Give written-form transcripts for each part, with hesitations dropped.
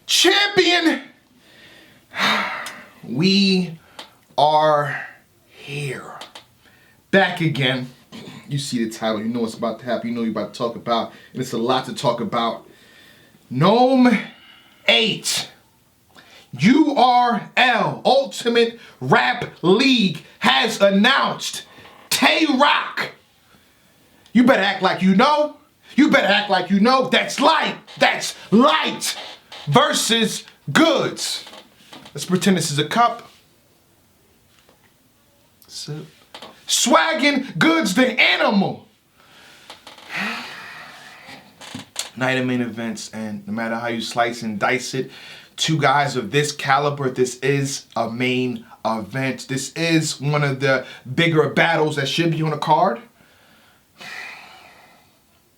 champion. We are here. Back again. You see the title. You know what's about to happen. You know you're about to talk about. And it's a lot to talk about. N.O.M.E 8. URL, Ultimate Rap League, has announced Tay-Rock. You better act like you know. You better act like you know. That's light. That's light. Versus Goodz. Let's pretend this is a cup. Sip. Swagging Goodz the animal. Night of main events, and no matter how you slice and dice it, two guys of this caliber, this is a main event. This is one of the bigger battles that should be on the card.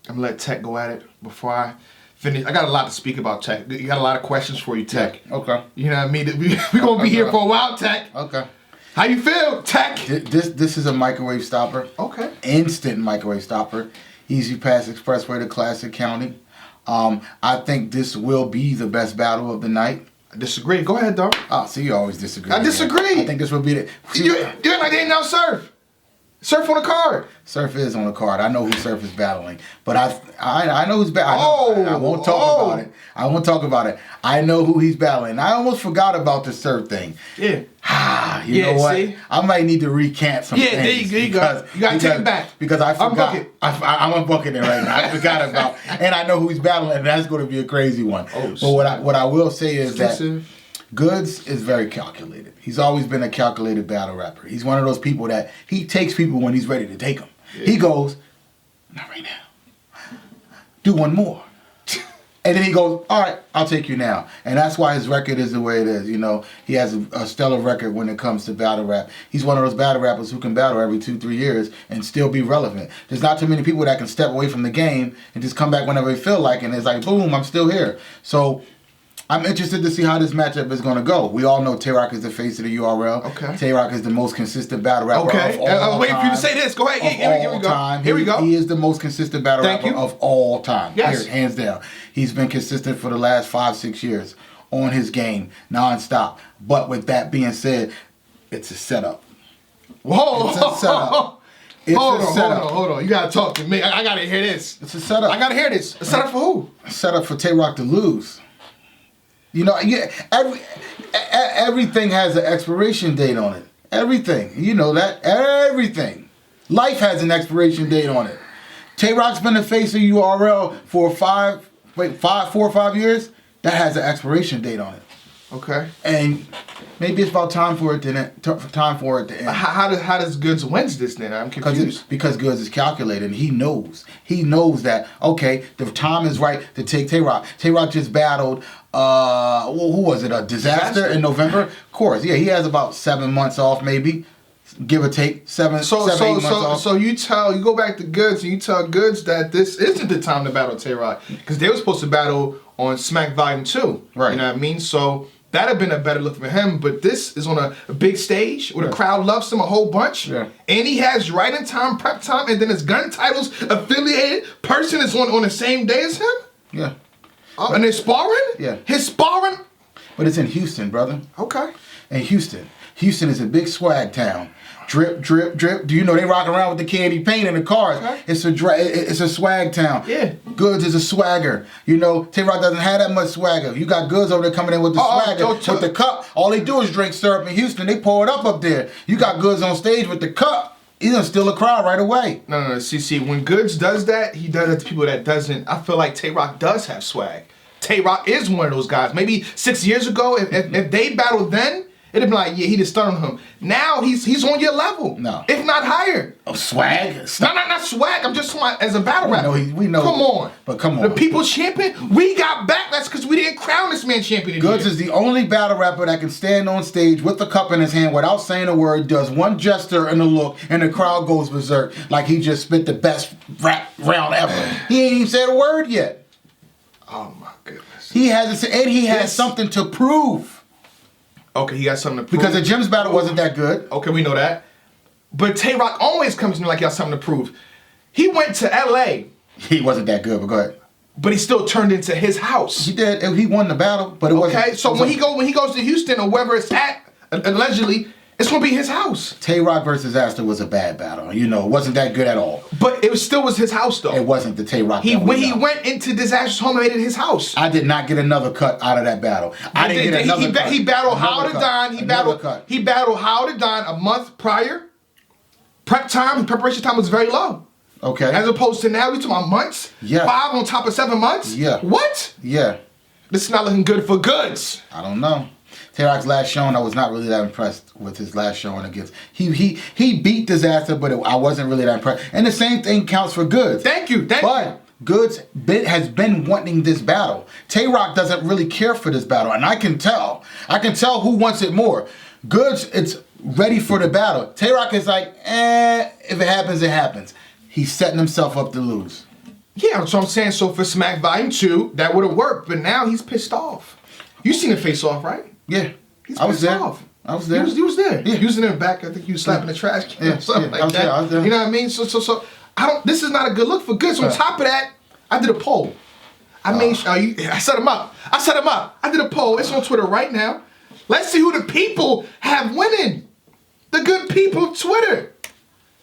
I'm gonna let Tech go at it before I finish. I got a lot to speak about, Tech. You got a lot of questions for you, Tech. Yeah, okay. You know what I mean? We're gonna be here for a while, Tech. Okay. How you feel, Tech? This is a microwave stopper. Okay. Instant microwave stopper. Easy Pass Expressway to Classic County. I think this will be the best battle of the night. I disagree. Go ahead, dog. Oh, so you always disagree. I disagree. I think this will be the... You like they ain't now Surf. Surf on the card. Surf is on the card. I know who Surf is battling. But I know who's battling. I won't talk about it. I won't talk about it. I know who he's battling. I almost forgot about the Surf thing. Yeah. You know what? See? I might need to recant some things. Yeah, there you go. You got to take it back. Because I forgot. I'm unbucking it right now. I forgot about. And I know who he's battling, and that's going to be a crazy one. Oh, but what I will say is that Goodz is very calculated. He's always been a calculated battle rapper. He's one of those people that he takes people when he's ready to take them. Yeah. He goes, not right now. Do one more. And then he goes, all right, I'll take you now. And that's why his record is the way it is. You know, he has a stellar record when it comes to battle rap. He's one of those battle rappers who can battle every 2-3 years and still be relevant. There's not too many people that can step away from the game and just come back whenever they feel like it. And it's like, boom, I'm still here. So I'm interested to see how this matchup is going to go. We all know Tay-Rock is the face of the URL. Okay. Tay-Rock is the most consistent battle rapper of all I'm waiting time. for you to say this. Go ahead. Here we go. Time. Here we go. He is the most consistent battle rapper of all time. Yes. Period, hands down. He's been consistent for the last 5-6 years on his game, nonstop. But with that being said, it's a setup. Whoa. It's a setup. Hold on. You gotta talk to me. I gotta hear this. It's a setup. I gotta hear this. A setup for who? A setup for Tay-Rock to lose. You know, everything has an expiration date on it. Everything. You know that. Everything. Life has an expiration date on it. Tay-Rock's been the face of URL for 4 or 5 years. That has an expiration date on it. Okay. And maybe it's about time for it to end. How does Goodz wins this then? I'm confused. Because Goodz is calculated and he knows. He knows that, okay, the time is right to take Tay-Rock. Tay-Rock just battled, who was it, a Disaster in November? Of course, yeah, he has about 7 months off maybe. Give or take, 8 months off. So you go back to Goodz and you tell Goodz that this isn't the time to battle Tay-Rock. Because they were supposed to battle on Smack Volume 2. Right. You know what I mean? So that'd have been a better look for him, but this is on a big stage where the crowd loves him a whole bunch. Yeah. And he has writing time, prep time, and then his gun titles affiliated person is on the same day as him? Yeah. And they're sparring? Yeah. His sparring? But it's in Houston, brother. Okay. And Houston is a big swag town. Drip, drip, drip. Do you know they rock around with the candy paint in the cars? Okay. It's a swag town. Yeah. Goodz is a swagger. You know, Tay-Rock doesn't have that much swagger. You got Goodz over there coming in with the swagger, with the cup. All they do is drink syrup in Houston. They pour it up there. You got Goodz on stage with the cup. He's gonna steal a crowd right away. No. See, when Goodz does that, he does it to people that doesn't. I feel like Tay-Rock does have swag. Tay-Rock is one of those guys. Maybe 6 years ago, if they battled then, it'd be like, yeah, he just stunned him. Now he's on your level. No. If not higher. Oh, swag? No, not swag. I'm just talking as a battle rapper. We know. Come on. But come on. The people's champion, we got backlash because we didn't crown this man champion. Goodz is the only battle rapper that can stand on stage with the cup in his hand without saying a word, does one gesture and a look, and the crowd goes berserk like he just spit the best rap round ever. He ain't even said a word yet. Oh my goodness. He has something to prove. Okay, he got something to prove. Because the Jim's battle wasn't that good. Okay, we know that. But Tay-Rock always comes to me like he has something to prove. He went to L.A. He wasn't that good, but go ahead. but he still turned into his house. He did. He won the battle, but it wasn't. Okay, so when he goes to Houston or wherever it's at, allegedly, it's gonna be his house. Tay-Rock versus Astor was a bad battle. You know, it wasn't that good at all. But it still was his house, though. It wasn't the Tay-Rock. When he went into Disaster's home and made it his house. I did not get another cut out of that battle. I didn't get another cut. He battled Howard Don. He battled Howard Don a month prior. Preparation time was very low. Okay. As opposed to now, we talking about months. Yeah. 5 on top of 7 months. Yeah. What? Yeah. This is not looking good for Goodz. I don't know. Tay-Rock's last showing, I was not really that impressed with his last showing against. He beat Disaster, but I wasn't really that impressed. And the same thing counts for Goodz. Thank you. But Goodz has been wanting this battle. Tay-Rock doesn't really care for this battle, and I can tell. I can tell who wants it more. Goodz, it's ready for the battle. Tay-Rock is like, if it happens, it happens. He's setting himself up to lose. Yeah, that's what I'm saying. So for Smack Volume 2, that would have worked, but now he's pissed off. You seen him face off, right? Yeah. He's pissed off. I was there. He was there. Yeah. He was in the back. I think he was slapping the trash can or something like that. There, I was there. You know what I mean? So this is not a good look for Goodz. On top of that, I did a poll. I set him up. I did a poll. It's on Twitter right now. Let's see who the people have winning. The good people of Twitter.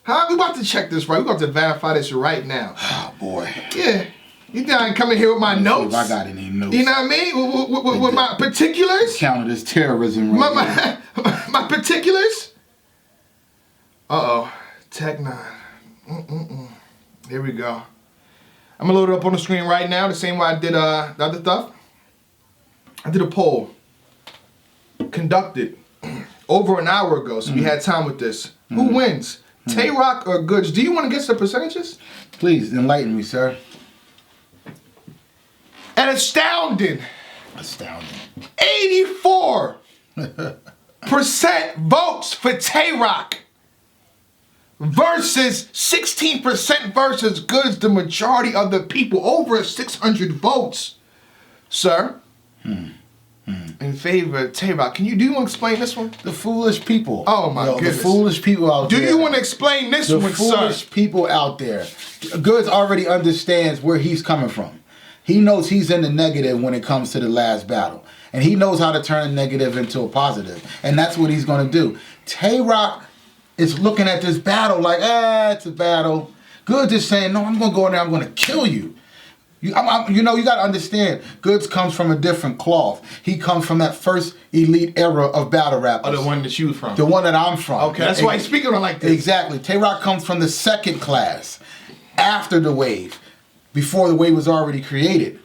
Huh? We about to check this right. We're about to verify this right now. Oh, boy. Yeah. You done coming here with my notes? If I got any notes. You know what I mean? With my particulars? Counted as terrorism right my particulars? Uh-oh. Tech 9. Here we go. I'm going to load it up on the screen right now, the same way I did the other stuff. I did a poll. Conducted over an hour ago, so we had time with this. Who wins? Tay-Rock or Goodz? Do you want to guess the percentages? Please, enlighten me, sir. An astounding 84% votes for Tay-Rock versus 16% versus Goodz. The majority of the people, over 600 votes, sir, in favor of Tay-Rock. Do you want to explain this one? The foolish people. Oh my goodness. The foolish people out there. Do you want to explain this one, sir? The foolish people out there. Goodz already understands where he's coming from. He knows he's in the negative when it comes to the last battle. And he knows how to turn a negative into a positive. And that's what he's going to do. Tay-Rock is looking at this battle like, it's a battle. Goodz is saying, no, I'm going to go in there, I'm going to kill you. You got to understand, Goodz comes from a different cloth. He comes from that first elite era of battle rappers. Oh, the one that you from. The one that I'm from. Okay, that's why he's speaking on like this. Exactly. Tay-Rock comes from the second class, after the wave, before the wave was already created.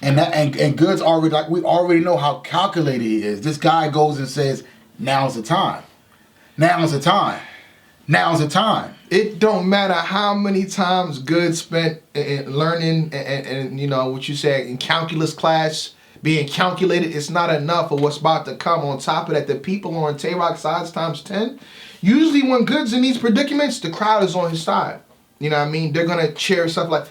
And Goodz already, like, we already know how calculated he is. This guy goes and says, now's the time. Now's the time. Now's the time. It don't matter how many times Goodz spent learning and you know what you say in calculus class, being calculated. It's not enough for what's about to come. On top of that, the people on Tay-Rock's sides times 10. Usually when Goodz in these predicaments, the crowd is on his side. You know what I mean? They're gonna cheer stuff like.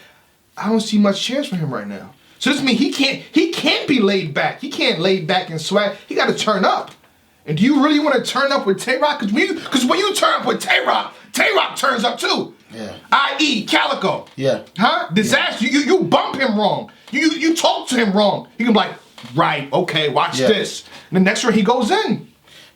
I don't see much cheers for him right now. So this means he can't be laid back. He can't lay back and swag. He got to turn up. And do you really want to turn up with Tay-Rock? Because when you turn up with Tay-Rock, Tay-Rock turns up too. Yeah. I.e. Calico. Yeah. Huh? Disaster. Yeah. You bump him wrong. You talk to him wrong. He can be like, right, okay, watch this. And the next round he goes in.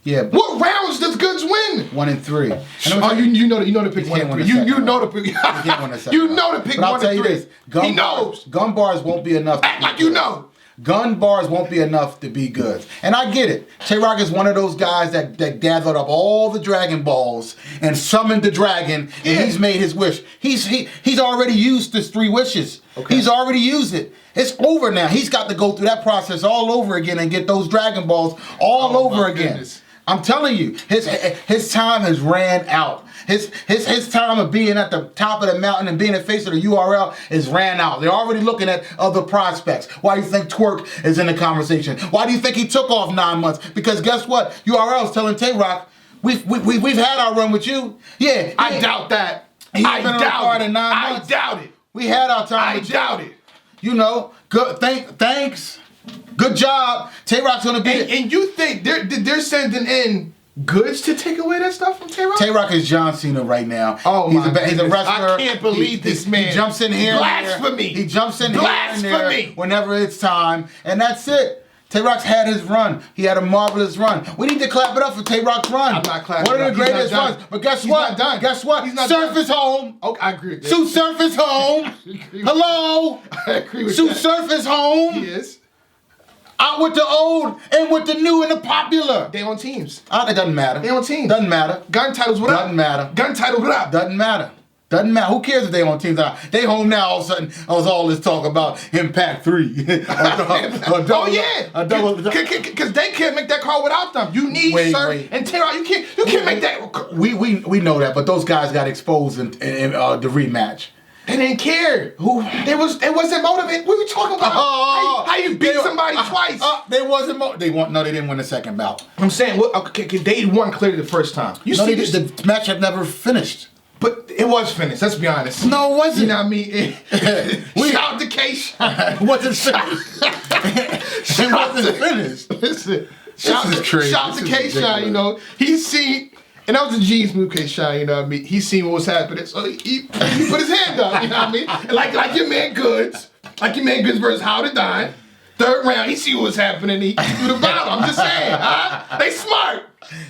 Yeah. What rounds does Goodz win? 1 and 3. Oh, you know to pick 1 and 3. You know to pick. You know to pick 1 and 3. But I'll tell you this. He knows. Gun bars won't be enough. Act like you know. Gun bars won't be enough to be Goodz. And I get it. Tay-Rock is one of those guys that gathered up all the Dragon Balls and summoned the dragon, and he's made his wish. He's already used his 3 wishes. Okay. He's already used it. It's over now. He's got to go through that process all over again and get those Dragon Balls all over again. Goodness. I'm telling you, his time has ran out. His time of being at the top of the mountain and being the face of the URL is ran out. They're already looking at other prospects. Why do you think Twerk is in the conversation? Why do you think he took off 9 months? Because guess what? URL is telling Tay-Rock, we've had our run with you. Yeah. I doubt that. I doubt it. We had our time with you. I doubt it. You know, good. Thanks. Good job. Tay-Rock's gonna be and you think they're sending in Goodz to take away that stuff from Tay-Rock? Tay-Rock is John Cena right now. Oh, he's a wrestler. I can't believe this man. He jumps in here. Blasphemy. He jumps in here and there whenever it's time, and that's it. Tay-Rock's had his run. He had a marvelous run. We need to clap it up for Tay-Rock's run. I'm not clapping. One of the greatest runs. But guess what? Guess what? Surf is home. Okay, I agree with that. Sue Surf is home. Hello. I agree with Sue that. Surf is home. He is. Out with the old and with the new and the popular. They on teams. It doesn't matter. They on teams. Doesn't matter. Gun titles, what up? Doesn't matter. Gun title, what up? Doesn't matter. Doesn't matter. Who cares if they on teams? They home now. All of a sudden, I was all this talk about Impact 3. Oh yeah, because they can't make that call without them. You need Surf and Tay-Rock. You can't make that. We know that, but those guys got exposed in the rematch. They didn't care. It wasn't motivated. What are we talking about? How you beat somebody twice? They didn't win the second bout. I'm saying, they won clearly the first time. The matchup never finished. But it was finished. Let's be honest. No, it wasn't. You know what I mean? Shout out to K-Shine. It wasn't finished. It wasn't finished. Listen, shout out to K-Shine. You know, he's seen. And that was the G's move, K-Shine, you know what I mean? He seen what was happening, so he put his hand up, you know what I mean? And like your man Goodz, versus How to Die, third round, he see what was happening, he threw the bottle. I'm just saying, huh? They smart.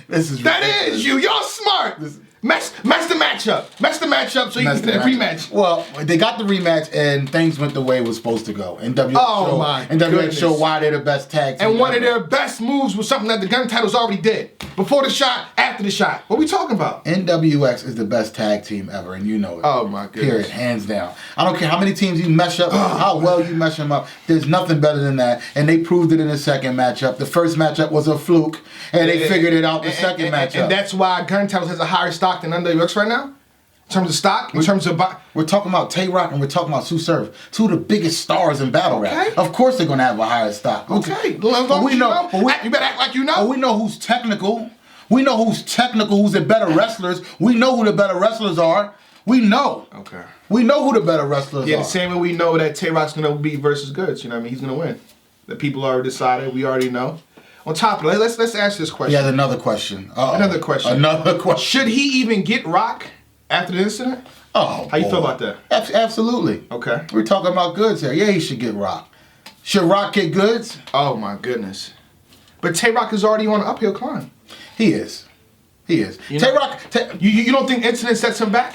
Y'all smart. Match the matchup so you can get a rematch. Well, they got the rematch and things went the way it was supposed to go. NWA showed why they're the best tag team. And one of their best moves was something that the gun titles already did. Before the shot, after the shot. What are we talking about? NWX is the best tag team ever, and you know it. Oh my goodness. Period, hands down. I don't care how many teams you mesh up, how well you mesh them up. There's nothing better than that. And they proved it in the second matchup. The first matchup was a fluke, and they figured it out the second matchup. And that's why gun titles has a higher stock than NWX right now? In terms of stock? In terms of... We're talking about Tay-Rock and we're talking about Sue Surf. Two of the biggest stars in battle rap. Of course they're going to have a higher stock. Okay. But we know. You better act like you know. But we know who's technical. We know who's technical, who's the better wrestlers. We know who the better wrestlers are. We know. Okay. We know who the better wrestlers are. Yeah, the same way we know that Tay-Rock's going to be versus Goodz. You know what I mean? He's going to win. The people already decided. We already know. On top of it, let's ask this question. Yeah, another question. Another question. Should he even get Rock after the incident? Oh, how you feel about that? Absolutely. Okay. We're talking about Goodz here. Yeah, he should get Rock. Should Rock get Goodz? Oh my goodness. But Tay-Rock is already on an uphill climb. He is. Tay-Rock. You don't think incident sets him back?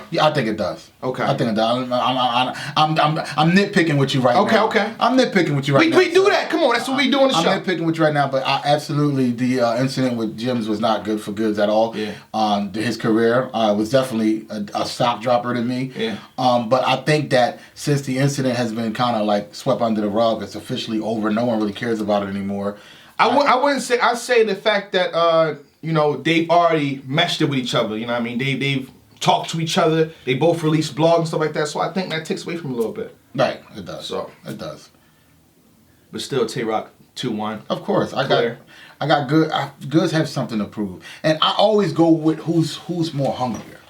Yeah, I think it does. Okay. I think it does. I'm nitpicking with you right now. Okay. I'm nitpicking with you right now. We do that. Come on, that's what we do on the show. I'm nitpicking with you right now, but absolutely the incident with Jim's was not good for Goodz at all. Yeah. His career was definitely a stock dropper to me. Yeah. But I think that since the incident has been kind of like swept under the rug, it's officially over. No one really cares about it anymore. I wouldn't say. I'd say the fact that they've already meshed it with each other. You know what I mean? They've talk to each other. They both release blogs and stuff like that. So I think that takes away from a little bit. Right, it does. So it does. But still, Tay-Rock 2-1. Of course, I got good. Goodz have something to prove, and I always go with who's more hungrier.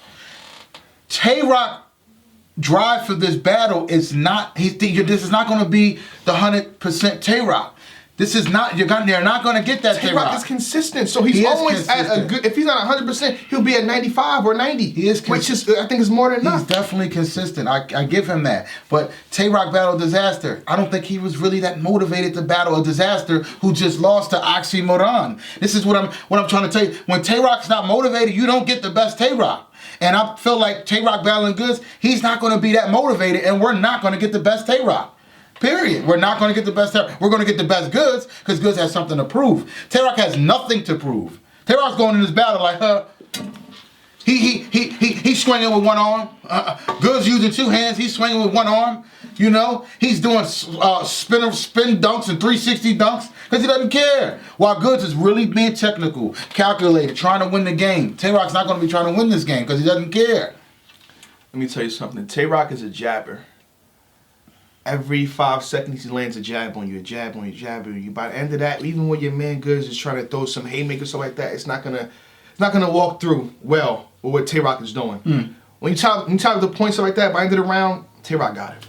Tay-Rock drive for this battle is not. This is not going to be the 100% Tay-Rock. This is not. They're not going to get that. Tay-Rock is consistent, so he's always at a good. If he's not 100%, he'll be at 95 or 90. He is, which is I think is more than enough. He's definitely consistent. I give him that. But Tay-Rock battled Disaster. I don't think he was really that motivated to battle a Disaster who just lost to Oxymoron. This is what I'm trying to tell you. When Tay-Rock's not motivated, you don't get the best Tay-Rock. And I feel like Tay-Rock battling Goodz, he's not going to be that motivated, and we're not going to get the best Tay-Rock. Period. We're not going to get the best. We're going to get the best Goodz because Goodz has something to prove. Tay-Rock has nothing to prove. Tay-Rock's going in this battle like, he's swinging with one arm. Goodz using two hands. He's swinging with one arm. You know, he's doing spin dunks and 360 dunks because he doesn't care. While Goodz is really being technical, calculated, trying to win the game. Tay-Rock's not going to be trying to win this game because he doesn't care. Let me tell you something. Tay-Rock is a jabber. Every 5 seconds he lands a jab on you, a jab on you, a jab on you. By the end of that, even when your man Goodz is trying to throw some haymakers, stuff like that, it's not gonna walk through well with what Tay-Rock is doing. When you top the points, stuff like that, by the end of the round, Tay-Rock got it.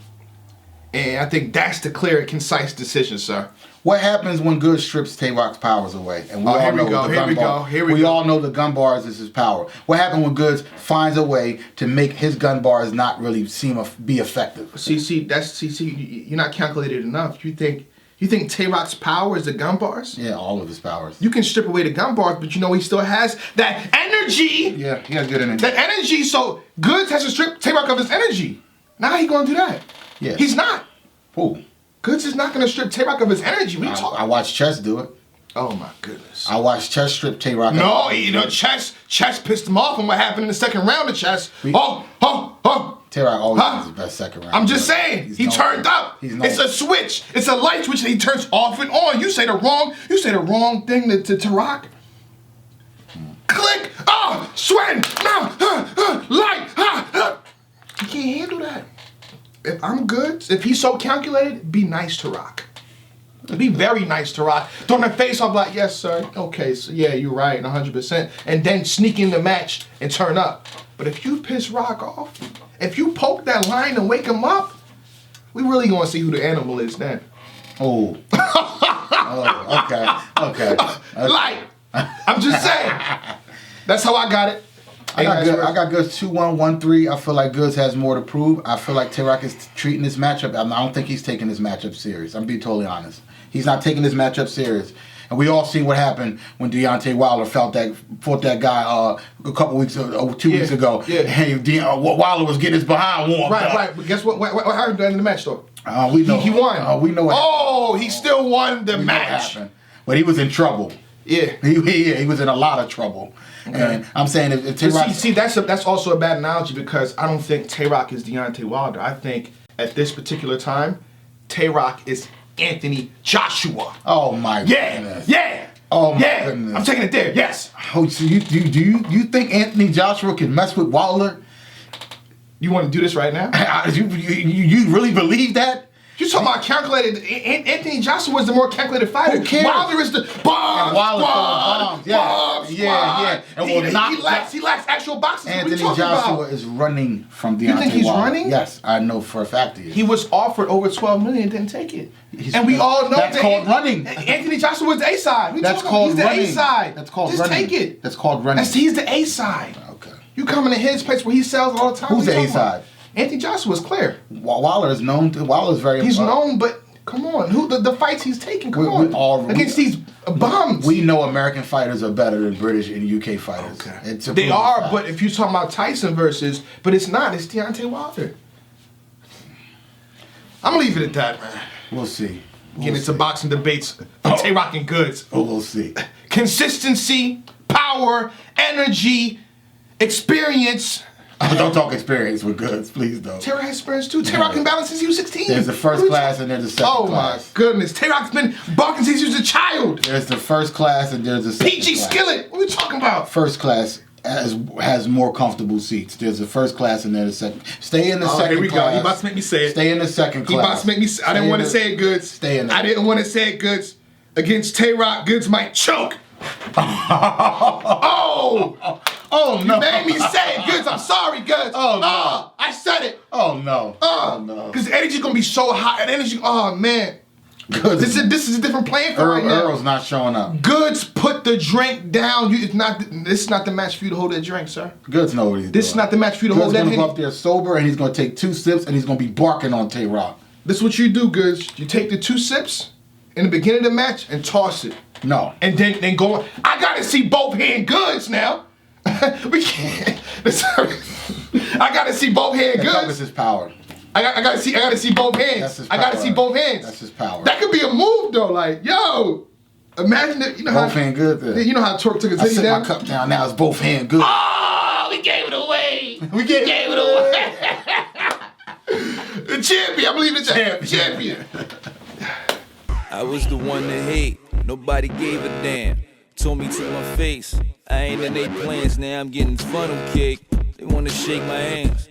And I think that's the clear and concise decision, sir. What happens when Goodz strips Tay-Rock's powers away? And we all know we all know the gun bars is his power. What happens when Goodz finds a way to make his gun bars not really be effective? You're not calculated enough. You think Tay-Rock's power is the gun bars? Yeah, all of his powers. You can strip away the gun bars, but he still has that energy. Yeah, he has good energy. That energy, so Goodz has to strip Tay-Rock of his energy. Now he gonna do that. Yeah. He's not. Who? Goodz is not gonna strip Tay-Rock of his energy. What are you talking? I watched Chess do it. Oh my goodness. I watched Chess strip Tay-Rock. No, Chess pissed him off on what happened in the second round of Chess. Tay-Rock always has his best second round. I'm just saying, he turned up. It's a switch. It's a light switch that he turns off and on. You say the wrong thing to Tay-Rock. Click. Oh, sweating. Light. You can't handle that. If I'm good, if he's so calculated, be nice to Rock. Be very nice to Rock. Throw in the face off like, yes, sir. Okay, so yeah, you're right, 100%. And then sneak in the match and turn up. But if you piss Rock off, if you poke that line and wake him up, we really gonna see who the animal is then. Oh. Okay. Like, I'm just saying. That's how I got it. I got Goodz 2-1, 1-3. I feel like Goodz has more to prove. I feel like Tay-Rock is treating this matchup. I don't think he's taking this matchup serious. I'm being totally honest. He's not taking this matchup serious. And we all see what happened when Deontay Wilder fought that guy a couple weeks ago, 2 weeks ago. Yeah. And Wilder was getting his behind warmed up. Right. But guess what happened at the end of the match, though? We know. He won. We know what happened. He still won the match. But he was in trouble. Yeah. He was in a lot of trouble. Okay. And I'm saying if Tay-Rock... See, that's also a bad analogy because I don't think Tay-Rock is Deontay Wilder. I think at this particular time, Tay-Rock is Anthony Joshua. Oh my goodness. Yeah. Oh my goodness. I'm taking it there. Yes. Oh, so you think Anthony Joshua can mess with Wilder? You want to do this right now? You really believe that? You're talking about calculated. Anthony Joshua is the more calculated fighter. Who cares? Wilder is the bomb. Bombs. Yeah. And he lacks actual boxing. Anthony Joshua is running from Deontay Wilder. You think he's running? Yes, I know for a fact he is. He was offered over $12 million and didn't take it. And we all know that's called running. Anthony Joshua is the A side. That's called running. He's the A side. That's called Just running. take it. That's called running. He's the A side. Okay. You coming to his place where he sells all the time. Who's the A side? Anthony Joshua is clear. Wilder is known. Wilder is very. He's known, but. Come on, the fights he's taking, against these bums. We know American fighters are better than British and UK fighters. Okay. They are, but if you're talking about Tyson versus, but it's not, it's Deontay Wilder. I'm gonna leave it at that, man. We'll see. Getting into boxing debates for Tay-Rock and Goodz. We'll see. Consistency, power, energy, experience. Don't talk experience with Goodz, please don't. Tay-Rock has experience too. Tay-Rock can balance since he was 16. There's the first class and there's the second class. Oh my goodness. Tay-Rock's been boxing since he was a child. There's the first class and there's the second PG class. Skillet. What are we talking about? First class has more comfortable seats. There's the first class and there's the second. Stay in the second class. Here we go. He about to make me say it. Stay in the second class. He about to make me say it. I didn't want to say it, Goodz. Stay in there. I didn't want to say it, Goodz. Against Tay-Rock, Goodz might choke. Oh no! You made me say it, Goodz. I'm sorry, Goodz. Oh no! I said it. Oh no! Oh no! Because the energy's gonna be so high. And energy. Oh man. Goodz. This is a different playing field right now. Earl's not showing up. Goodz, put the drink down. This is not the match for you to hold that drink, sir. Goodz know what he's doing. This is not the match for you to hold that drink. Goodz gonna go up there sober and he's gonna take 2 sips and he's gonna be barking on Tay-Rock. This is what you do, Goodz. You take the 2 sips in the beginning of the match and toss it. No. And then go on. I gotta see both hand Goodz now. We can't. I gotta see both hand Goodz. That's his power. I gotta see both hands. That's his power. I gotta see both hands. That's his power. That could be a move though. Like, yo, imagine it. You know both hand good. You know how Torque took his titty down. I set my cup down. Now it's both hand good. Oh, we gave it away. We gave it away. The champion. I believe it's champion. I was the one to hate. Nobody gave a damn. Told me to my face. I ain't in their plans. Now I'm getting funnel cake. They wanna shake my hands.